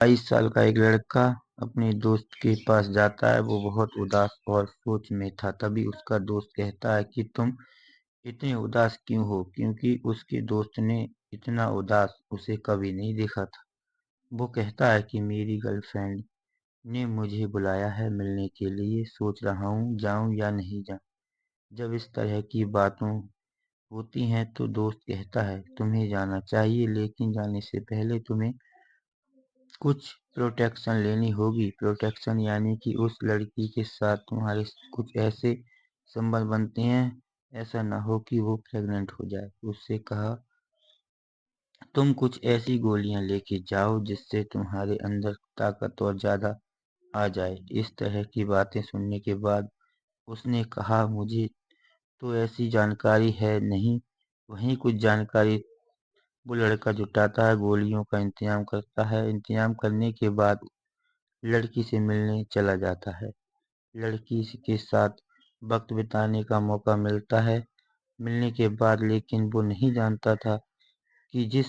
22 साल का एक लड़का अपने दोस्त के पास जाता है। वो बहुत उदास और सोच में था। तभी उसका दोस्त कहता है कि तुम इतने उदास क्यों हो, क्योंकि उसके दोस्त ने इतना उदास उसे कभी नहीं देखा था। वो कहता है कि मेरी गर्लफ्रेंड ने मुझे बुलाया है मिलने के लिए, सोच रहा हूँ जाऊँ या नहीं जाऊँ। जब इस तरह की बातों होती हैं तो दोस्त कहता है तुम्हें जाना चाहिए, लेकिन जाने से पहले तुम्हें कुछ प्रोटेक्शन लेनी होगी। प्रोटेक्शन यानी कि उस लड़की के साथ तुम्हारे कुछ ऐसे संबंध बनते हैं, ऐसा ना हो कि वो प्रेग्नेंट हो जाए। उससे कहा तुम कुछ ऐसी गोलियां लेके जाओ जिससे तुम्हारे अंदर ताकत और ज्यादा आ जाए। इस तरह की बातें सुनने के बाद उसने कहा मुझे तो ऐसी जानकारी है नहीं। वहीं कुछ जानकारी वो लड़का जुटाता है, गोलियों का इंतजाम करता है। इंतजाम करने के बाद लड़की से मिलने चला जाता है। लड़की के साथ वक्त बिताने का मौका मिलता है। मिलने के बाद लेकिन वो नहीं जानता था कि जिस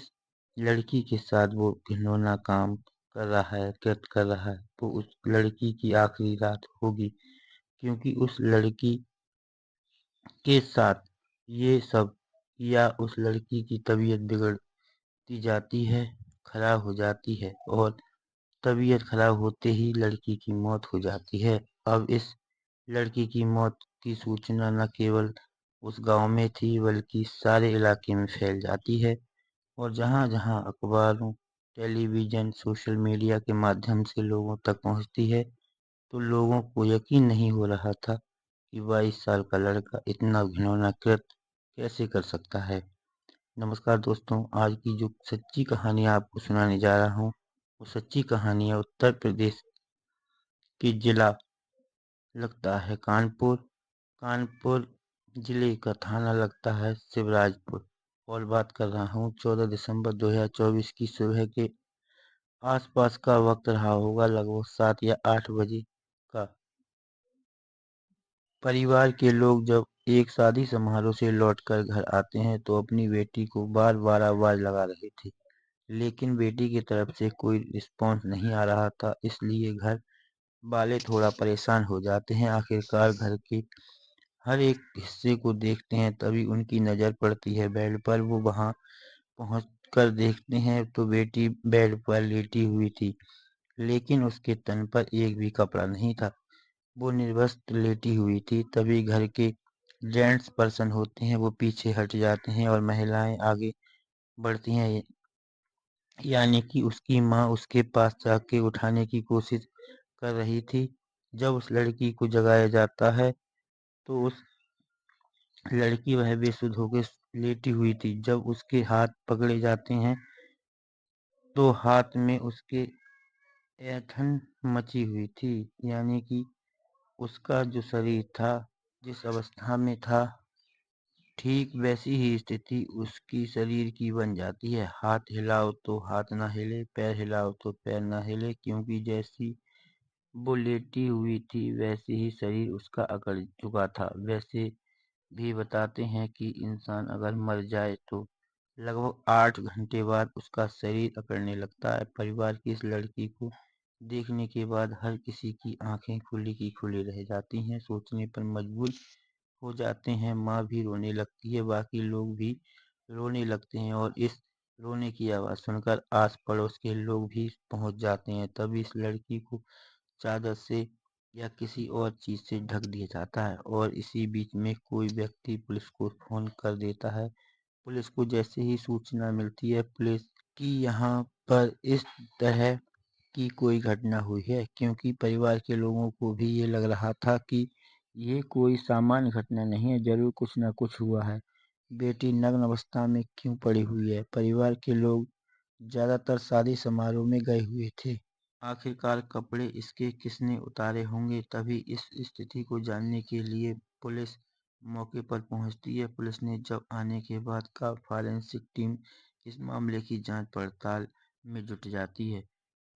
लड़की के साथ वो घिनौना काम कर रहा है, कृत्य कर रहा है, वो उस लड़की की आखिरी रात होगी। क्योंकि उस लड़की के साथ ये सब किया, उस लड़की की तबीयत बिगड़ती जाती है, खराब हो जाती है, और तबीयत खराब होते ही लड़की की मौत हो जाती है। अब इस लड़की की मौत की सूचना न केवल उस गांव में थी बल्कि सारे इलाके में फैल जाती है, और जहां-जहां अखबारों, टेलीविजन, सोशल मीडिया के माध्यम से लोगों तक पहुंचती है, तो लोगों को यकीन नहीं हो रहा था कि 22 साल का लड़का इतना घिनौना कृत्य कैसे कर सकता है। नमस्कार दोस्तों, आज की जो सच्ची कहानी आपको सुनाने जा रहा हूँ, वो सच्ची कहानी है उत्तर प्रदेश के जिला लगता है कानपुर। कानपुर जिले का थाना लगता है शिवराजपुर। और बात कर रहा हूँ 14 दिसंबर 2024 की सुबह के आसपास का वक्त रहा होगा, लगभग 7 या 8 बजे का। परिवार के लोग जब एक शादी समारोह से लौटकर घर आते हैं तो अपनी बेटी को बार बार आवाज लगा रहे थे, लेकिन बेटी की तरफ से कोई रिस्पॉन्स नहीं आ रहा था। इसलिए घर वाले थोड़ा परेशान हो जाते हैं। आखिरकार घर के हर एक हिस्से को देखते हैं, तभी उनकी नज़र पड़ती है बेड पर। वो वहां पहुंचकर देखते हैं तो बेटी बेड पर लेटी हुई थी, लेकिन उसके तन पर एक भी कपड़ा नहीं था। वो निर्वस्त्र लेटी हुई थी। तभी घर के जेंट्स पर्सन होते हैं, वो पीछे हट जाते हैं और महिलाएं आगे बढ़ती हैं। यानी कि उसकी माँ उसके पास जाके उठाने की कोशिश कर रही थी। जब उस लड़की को जगाया जाता है तो उस लड़की वह बेसुध होकर लेटी हुई थी। जब उसके हाथ पकड़े जाते हैं तो हाथ में उसके ऐंठन मची हुई थी। यानी कि उसका जो शरीर था, जिस अवस्था में था, ठीक वैसी ही स्थिति उसकी शरीर की बन जाती है। हाथ हिलाओ तो हाथ ना हिले, पैर हिलाओ तो पैर ना हिले, क्योंकि जैसी वो लेटी हुई थी वैसे ही शरीर उसका अकड़ चुका था। वैसे भी बताते हैं कि इंसान अगर मर जाए तो लगभग 8 घंटे बाद उसका शरीर अकड़ने लगता है। परिवार की इस लड़की को देखने के बाद हर किसी की आंखें खुली की खुली रह जाती हैं, सोचने पर मजबूर हो जाते हैं। माँ भी रोने लगती है, बाकी लोग भी रोने लगते हैं, और इस रोने की आवाज़ सुनकर आस पड़ोस के लोग भी पहुंच जाते हैं। तभी इस लड़की को चादर से या किसी और चीज से ढक दिया जाता है, और इसी बीच में कोई व्यक्ति पुलिस को फोन कर देता है। पुलिस को जैसे ही सूचना मिलती है पुलिस की यहाँ पर इस तरह की कोई घटना हुई है, क्योंकि परिवार के लोगों को भी ये लग रहा था कि ये कोई सामान्य घटना नहीं है, जरूर कुछ न कुछ हुआ है। बेटी नग्न अवस्था में क्यों पड़ी हुई है? परिवार के लोग ज्यादातर शादी समारोह में गए हुए थे। आखिरकार कपड़े इसके किसने उतारे होंगे? तभी इस स्थिति को जानने के लिए पुलिस मौके पर पहुंचती है। पुलिस ने जब आने के बाद का फॉरेंसिक टीम इस मामले की जांच पड़ताल में जुट जाती है,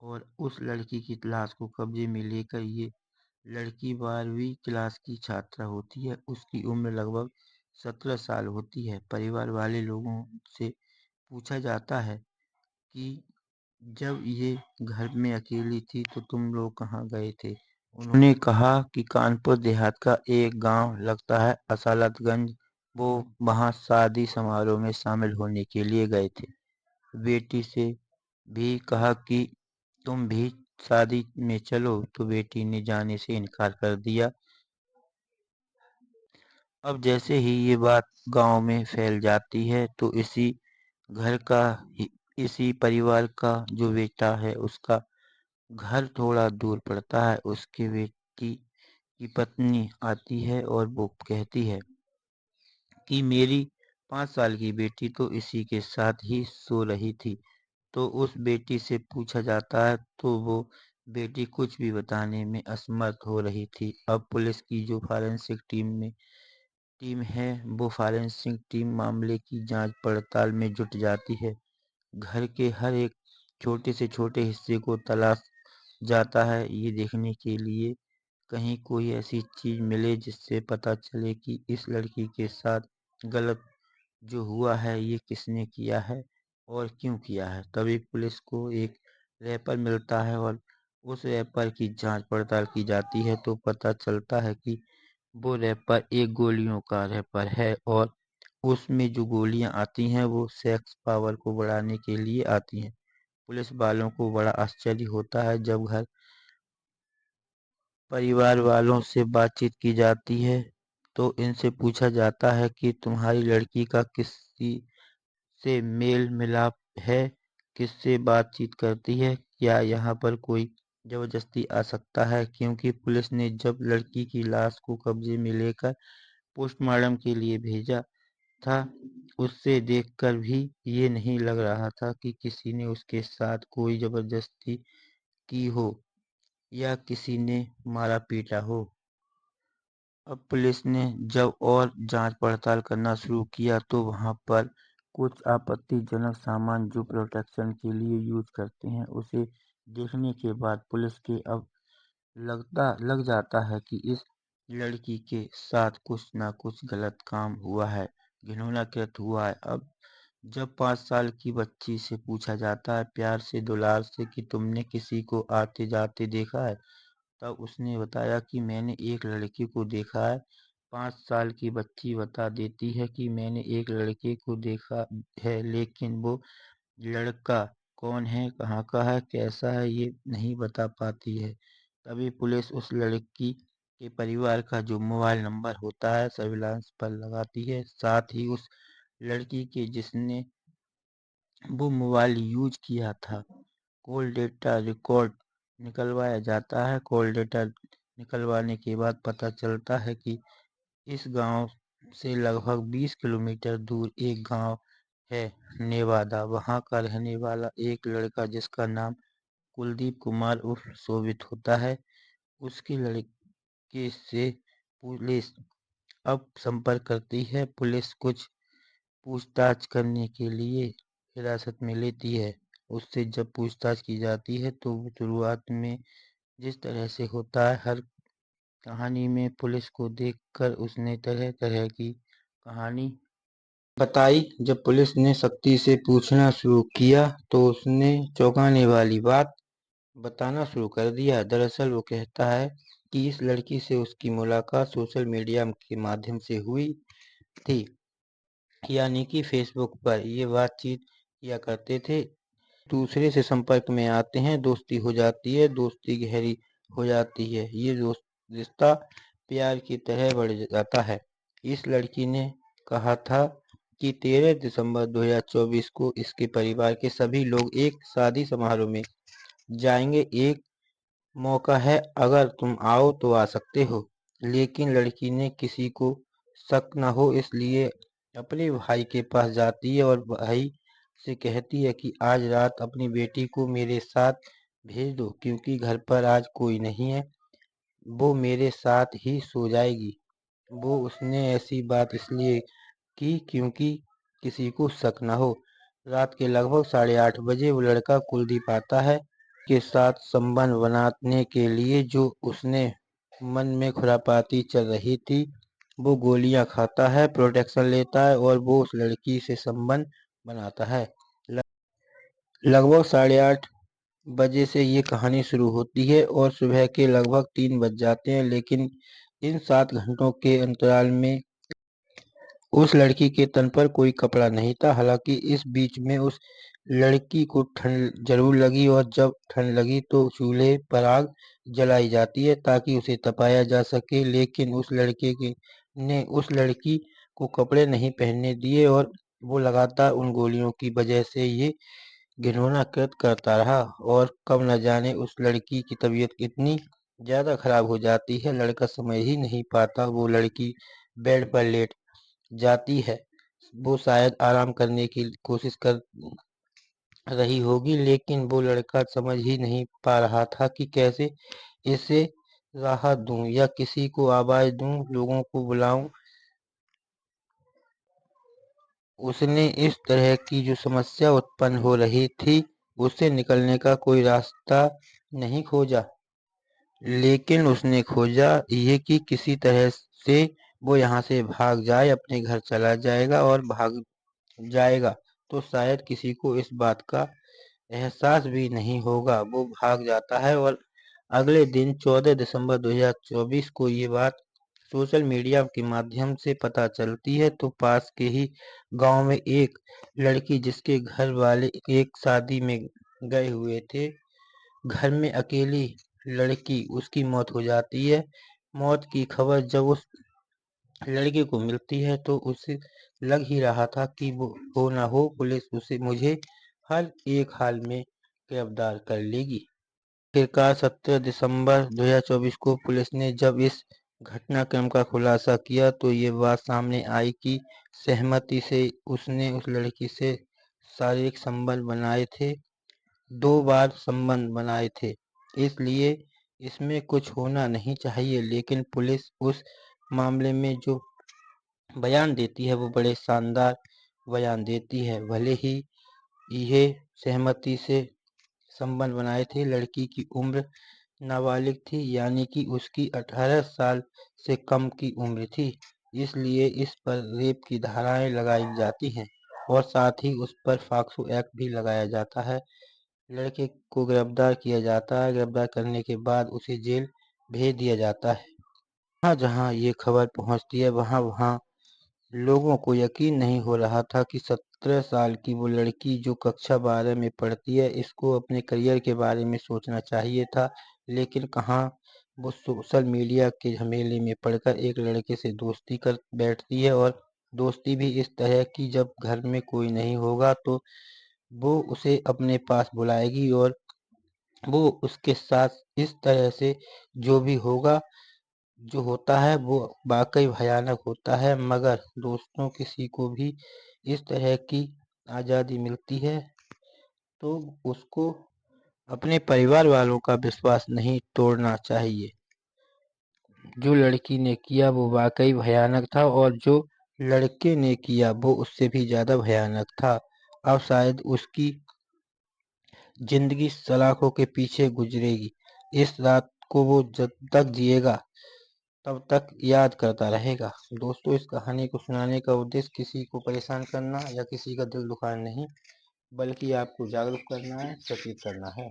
और उस लड़की की लाश को कब्जे में लेकर ये लड़की 12वीं क्लास की छात्रा होती है। उसकी उम्र लगभग 17 साल होती है। परिवार वाले लोगों से पूछा जाता है कि जब ये घर में अकेली थी तो तुम लोग कहाँ गए थे? उन्होंने कहा कि कानपुर देहात का एक गांव लगता है असालतगंज, वो वहां शादी समारोह में शामिल होने के लिए गए थे। बेटी से भी कहा कि तुम भी शादी में चलो, तो बेटी ने जाने से इनकार कर दिया। अब जैसे ही ये बात गांव में फैल जाती है तो घर का इसी परिवार का जो बेटा है उसका घर थोड़ा दूर पड़ता है। उसके बेटी की पत्नी आती है और वो कहती है कि मेरी 5 साल की बेटी तो इसी के साथ ही सो रही थी। तो उस बेटी से पूछा जाता है तो वो बेटी कुछ भी बताने में असमर्थ हो रही थी। अब पुलिस की जो फॉरेंसिक टीम है, वो फॉरेंसिक टीम मामले की जांच पड़ताल में जुट जाती है। घर के हर एक छोटे से छोटे हिस्से को तलाश जाता है, ये देखने के लिए कहीं कोई ऐसी चीज मिले जिससे पता चले कि इस लड़की के साथ गलत जो हुआ है ये किसने किया है और क्यों किया है। तभी पुलिस को एक रैपर मिलता है और उस रैपर की जांच पड़ताल की जाती है तो पता चलता है कि वो रैपर एक गोलियों का रैपर है और उसमें जो गोलियां आती हैं वो सेक्स पावर को बढ़ाने के लिए आती हैं। पुलिस वालों को बड़ा आश्चर्य होता है जब घर परिवार वालों से बातचीत की जाती है तो इनसे पूछा जाता है कि तुम्हारी लड़की का किसी से मेल मिलाप है, किससे बातचीत करती है, क्या यहाँ पर कोई जबरदस्ती आ सकता है? क्योंकि पुलिस ने जब लड़की की लाश को कब्जे में लेकर पोस्टमार्टम के लिए भेजा था, उसे देखकर भी ये नहीं लग रहा था कि किसी ने उसके साथ कोई जबरदस्ती की हो या किसी ने मारा पीटा हो। अब पुलिस ने जब और जांच पड़ताल करना शुरू किया तो वहां पर कुछ आपत्तिजनक सामान जो प्रोटेक्शन के लिए यूज करते हैं उसे देखने के बाद पुलिस के अब लग जाता है कि इस लड़की के साथ कुछ ना कुछ गलत काम हुआ है, घिनौना कृत्य हुआ है। अब जब 5 साल की बच्ची से पूछा जाता है प्यार से दुलार से कि तुमने किसी को आते जाते देखा है, तब उसने बताया कि मैंने एक लड़के को देखा है। 5 साल की बच्ची बता देती है कि मैंने एक लड़के को देखा है, लेकिन वो लड़का कौन है, कहाँ का है, कैसा है ये नहीं बता पाती है। तभी पुलिस उस लड़की के परिवार का जो मोबाइल नंबर होता है सर्विलांस पर लगाती है, साथ ही उस लड़की के जिसने वो मोबाइल यूज किया था कॉल डेटा रिकॉर्ड निकलवाया जाता है। कॉल डेटा निकलवाने के बाद पता चलता है कि इस गांव से लगभग 20 किलोमीटर दूर एक गांव है नेवादा, वहां का रहने वाला एक लड़का जिसका नाम कुलदीप कुमार उर्फ शोभित होता है, उसके लड़के से पुलिस अब संपर्क करती है। पुलिस कुछ पूछताछ करने के लिए हिरासत में लेती है। उससे जब पूछताछ की जाती है तो वो शुरुआत में जिस तरह से होता है हर कहानी में पुलिस को देखकर उसने तरह तरह की कहानी बताई। जब पुलिस ने सख्ती से पूछना शुरू किया तो उसने चौंकाने वाली बात बताना शुरू कर दिया। दरअसल वो कहता है कि इस लड़की से उसकी मुलाकात सोशल मीडिया के माध्यम से हुई थी, यानी कि फेसबुक पर ये बातचीत किया करते थे, दूसरे से संपर्क में आते हैं, दोस्ती हो जाती है, दोस्ती गहरी हो जाती है, ये दोस्त रिश्ता प्यार की तरह बढ़ जाता है। इस लड़की ने कहा था कि 13 दिसंबर 2024 को इसके परिवार के सभी लोग एक शादी समारोह में जाएंगे। एक मौका है, अगर तुम आओ तो आ सकते हो। लेकिन लड़की ने किसी को शक न हो इसलिए अपने भाई के पास जाती है और भाई से कहती है कि आज रात अपनी बेटी को मेरे साथ भेज दो क्योंकि घर पर आज कोई नहीं है, वो मेरे साथ ही सो जाएगी। वो उसने ऐसी बात इसलिए की क्योंकि किसी को शक न हो। रात के लगभग 8:30 बजे वो लड़का कुलदीप आता है के साथ संबंध बनाने के लिए। जो उसने मन में खुरापाती चल रही थी, वो गोलियां खाता है, प्रोटेक्शन लेता है और वो उस लड़की से संबंध बनाता है। लगभग 8:30 बजे से ये कहानी शुरू होती है और सुबह के लगभग 3 बज जाते हैं, लेकिन इन 7 घंटों के अंतराल में उस लड़की के तन पर कोई कपड़ा नहीं था। हालांकि इस बीच में उस लड़की को ठंड जरूर लगी, और जब ठंड लगी तो चूल्हे पर आग जलाई जाती है ताकि उसे तपाया जा सके। लेकिन उस लड़के के ने उस लड़की को कपड़े नहीं पहनने दिए, और वो लगातार उन गोलियों की वजह से ये घिनौना कृत्य करता रहा। और कब न जाने उस लड़की की तबीयत कितनी ज्यादा खराब हो जाती है, लड़का समझ ही नहीं पाता। वो लड़की बेड पर लेट जाती है। वो शायद आराम करने की कोशिश कर रही होगी, लेकिन वो लड़का समझ ही नहीं पा रहा था कि कैसे इसे राहत दूं, या किसी को आवाज दूं, लोगों को बुलाऊं। उसने इस तरह की जो समस्या उत्पन्न हो रही थी, उससे निकलने का कोई रास्ता नहीं खोजा। लेकिन उसने खोजा ये कि किसी तरह से वो यहाँ से भाग जाए, अपने घर चला जाएगा, और भाग जाएगा तो शायद किसी को इस बात का एहसास भी नहीं होगा। वो भाग जाता है, और अगले दिन 14 दिसंबर 2024 को ये बात सोशल मीडिया के माध्यम से पता चलती है। तो पास के ही गांव में एक लड़की, जिसके घर वाले एक शादी में गए हुए थे, घर में अकेली लड़की, उसकी मौत हो जाती है। मौत की खबर जब उस लड़के को मिलती है तो उसे लग ही रहा था कि वो हो ना हो पुलिस उसे मुझे हर एक हाल में गिरफ्तार कर लेगी। आखिरकार 17 दिसंबर 2024 को पुलिस ने जब इस घटनाक्रम का खुलासा किया, तो ये बात सामने आई कि सहमति से उसने उस लड़की से शारीरिक संबंध बनाए थे, 2 बार संबंध बनाए थे। इसलिए इसमें कुछ होना नहीं चाहिए। लेकिन पुलिस उस मामले में जो बयान देती है, वो बड़े शानदार बयान देती है। भले ही ये सहमति से संबंध बनाए थे, लड़की की उम्र नाबालिग थी, यानी कि उसकी 18 साल से कम की उम्र थी। इसलिए इस पर रेप की धाराएं लगाई जाती हैं, और साथ ही उस पर फाक्सो एक्ट भी लगाया जाता है। लड़के को गिरफ्तार किया जाता है। गिरफ्तार करने के बाद उसे जेल भेज दिया जाता है। जहाँ जहाँ ये खबर पहुंचती है, वहाँ वहाँ लोगों को यकीन नहीं हो रहा था कि 17 साल की वो लड़की जो कक्षा 12 में पढ़ती है, इसको अपने करियर के बारे में सोचना चाहिए था। लेकिन कहाँ, वो सोशल मीडिया के झमेले में पड़कर एक लड़के से दोस्ती कर बैठती है, और दोस्ती भी इस तरह की, जब घर में कोई नहीं होगा तो वो उसे अपने पास बुलाएगी, और वो उसके साथ इस तरह से जो भी होगा, जो होता है वो वाकई भयानक होता है। मगर दोस्तों, किसी को भी इस तरह की आज़ादी मिलती है तो उसको अपने परिवार वालों का विश्वास नहीं तोड़ना चाहिए। जो लड़की ने किया वो वाकई भयानक था, और जो लड़के ने किया वो उससे भी ज्यादा भयानक था। अब शायद उसकी जिंदगी सलाखों के पीछे गुजरेगी। इस रात को वो जब तक जिएगा तब तक याद करता रहेगा। दोस्तों, इस कहानी को सुनाने का उद्देश्य किसी को परेशान करना या किसी का दिल दुखाना नहीं, बल्कि आपको जागरूक करना है, सचेत करना है।